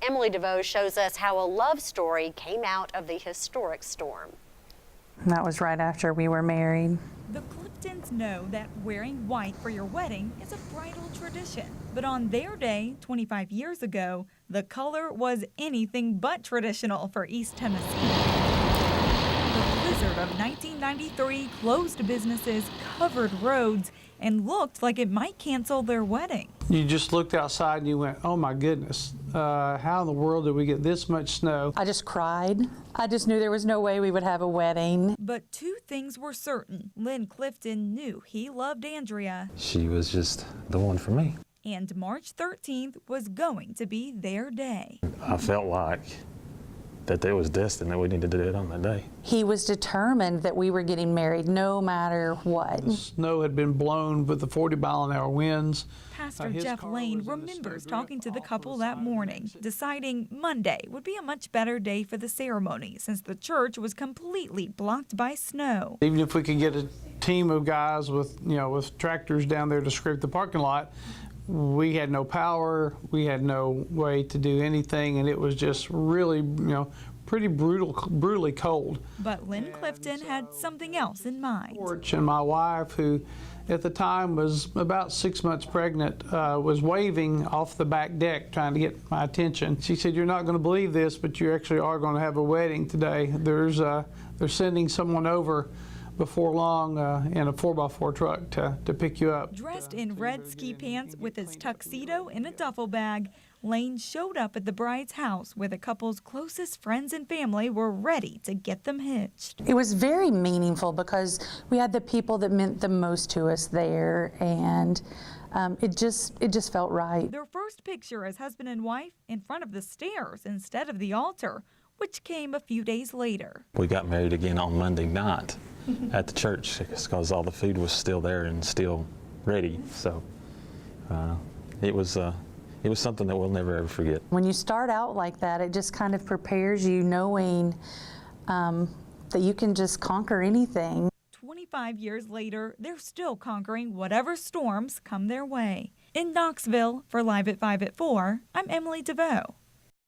Emily DeVoe shows us how a love story came out of the historic storm. That was right after we were married. The Cliftons know that wearing white for your wedding is a bridal tradition. But on their day, 25 years ago, the color was anything but traditional for East Tennessee. The blizzard of 1993 closed businesses, covered roads, and looked like it might cancel their wedding. You just looked outside and you went, oh my goodness, how in the world did we get this much snow? I just cried. I just knew there was no way we would have a wedding. But two things were certain. Lynn Clifton knew he loved Andrea. She was just the one for me. And March 13th was going to be their day. I felt like that it was destined that we needed to do it on that day. He was determined that we were getting married no matter what. The snow had been blown with the 40-mile-an-hour winds. Pastor Jeff Lane remembers talking to the couple that morning, deciding Monday would be a much better day for the ceremony since the church was completely blocked by snow. Even if we could get a team of guys with, with tractors down there to scrape the parking lot, we had no power, we had no way to do anything, and it was just really, pretty brutally cold. But Lynn Clifton had something else in mind. And my wife, who at the time was about 6 months pregnant, was waving off the back deck trying to get my attention. She said, "You're not going to believe this, but you actually are going to have a wedding today. They're sending someone over before long in a 4x4 truck to pick you up." Dressed in red ski pants with his tuxedo in a duffel bag, Lane showed up at the bride's house where the couple's closest friends and family were ready to get them hitched. It was very meaningful because we had the people that meant the most to us there, and it just felt right. Their first picture as husband and wife in front of the stairs instead of the altar, which came a few days later. We got married again on Monday night at the church because all the food was still there and still ready. So it was something that we'll never ever forget. When you start out like that, it just kind of prepares you knowing that you can just conquer anything. 25 years later, they're still conquering whatever storms come their way. In Knoxville, for Live at 5 at 4, I'm Emily DeVoe.